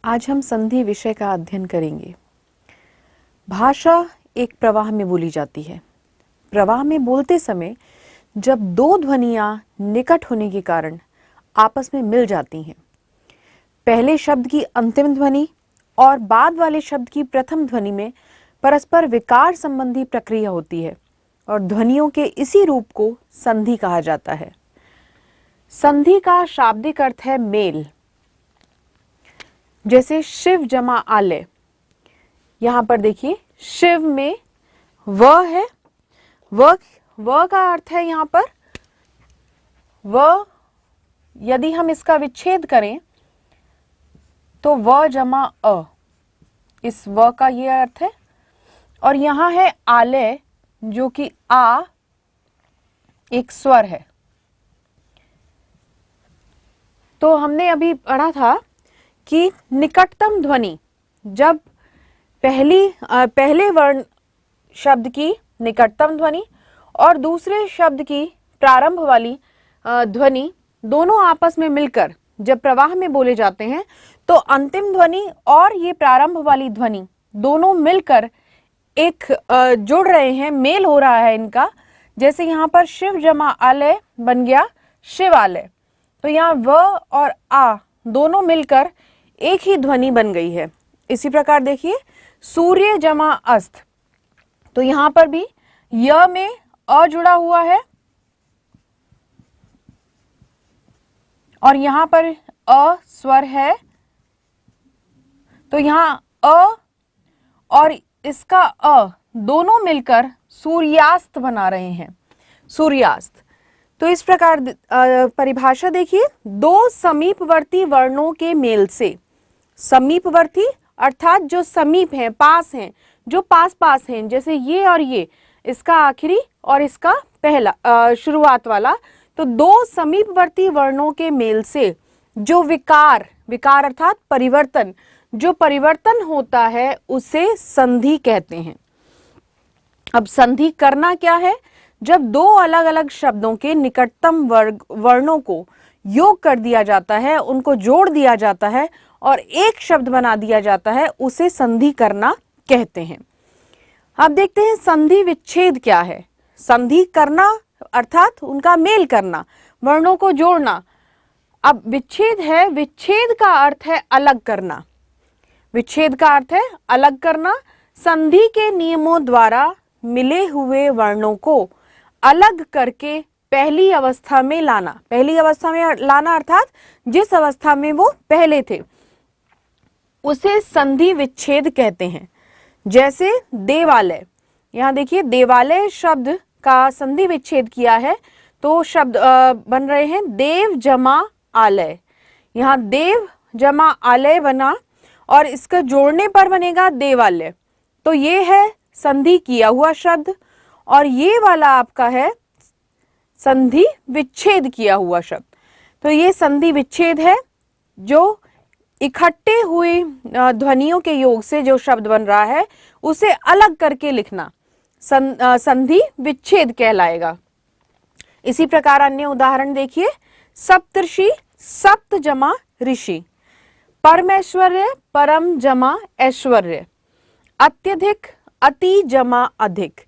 आज हम संधि विषय का अध्ययन करेंगे। भाषा एक प्रवाह में बोली जाती है। प्रवाह में बोलते समय जब दो ध्वनियां निकट होने के कारण आपस में मिल जाती हैं, पहले शब्द की अंतिम ध्वनि और बाद वाले शब्द की प्रथम ध्वनि में परस्पर विकार संबंधी प्रक्रिया होती है और ध्वनियों के इसी रूप को संधि कहा जाता है। संधि का शाब्दिक अर्थ है मेल। जैसे शिव जमा आलय, यहां पर देखिए शिव में व है, व का अर्थ है यहां पर व। यदि हम इसका विच्छेद करें तो व जमा अ, इस व का ये अर्थ है। और यहां है आलय जो कि आ एक स्वर है। तो हमने अभी पढ़ा था कि निकटतम ध्वनि जब पहले वर्ण शब्द की निकटतम ध्वनि और दूसरे शब्द की प्रारंभ वाली ध्वनि दोनों आपस में मिलकर जब प्रवाह में बोले जाते हैं तो अंतिम ध्वनि और ये प्रारंभ वाली ध्वनि दोनों मिलकर एक जुड़ रहे हैं, मेल हो रहा है इनका। जैसे यहाँ पर शिव जमा आलय बन गया शिवालय, तो यहाँ व और आ दोनों मिलकर एक ही ध्वनि बन गई है। इसी प्रकार देखिए सूर्य जमा अस्त, तो यहां पर भी य में अ जुड़ा हुआ है और यहां पर अ स्वर है, तो यहां अ और इसका अ दोनों मिलकर सूर्यास्त बना रहे हैं, सूर्यास्त। तो इस प्रकार परिभाषा देखिए, दो समीपवर्ती वर्णों के मेल से, समीपवर्ती अर्थात जो समीप हैं, पास हैं, जो पास पास हैं, जैसे ये और ये, इसका आखिरी और इसका पहला शुरुआत वाला, तो दो समीपवर्ती वर्णों के मेल से जो विकार अर्थात परिवर्तन, जो परिवर्तन होता है उसे संधि कहते हैं। अब संधि करना क्या है? जब दो अलग अलग शब्दों के निकटतम वर्णों को योग कर दिया जाता है, उनको जोड़ दिया जाता है और एक शब्द बना दिया जाता है, उसे संधि करना कहते हैं। अब देखते हैं संधि विच्छेद क्या है। संधि करना अर्थात उनका मेल करना, वर्णों को जोड़ना। अब विच्छेद है, विच्छेद का अर्थ है अलग करना। विच्छेद का अर्थ है अलग करना। संधि के नियमों द्वारा मिले हुए वर्णों को अलग करके पहली अवस्था में लाना। पहली अवस्था में लाना अर्थात जिस अवस्था में वो पहले थे उसे संधि विच्छेद कहते हैं। जैसे देवालय, यहां देखिए देवालय शब्द का संधि विच्छेद किया है तो शब्द बन रहे हैं देव जमा आलय। यहां देव जमा आलय बना और इसका जोड़ने पर बनेगा देवालय। तो ये है संधि किया हुआ शब्द और ये वाला आपका है संधि विच्छेद किया हुआ शब्द। तो ये संधि विच्छेद है, जो इकट्ठे हुए ध्वनियों के योग से जो शब्द बन रहा है उसे अलग करके लिखना संधि विच्छेद कहलाएगा। इसी प्रकार अन्य उदाहरण देखिए, सप्तर्षि सप्त जमा ऋषि, परमेश्वर्य परम जमा ऐश्वर्य, अत्यधिक अति जमा अधिक।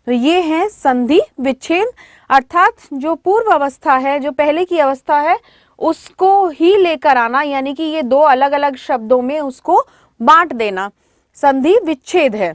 तो ये है संधि विच्छेद, अर्थात जो पूर्व अवस्था है, जो पहले की अवस्था है, उसको ही लेकर आना, यानी कि ये दो अलग अलग शब्दों में उसको बांट देना, संधि विच्छेद है।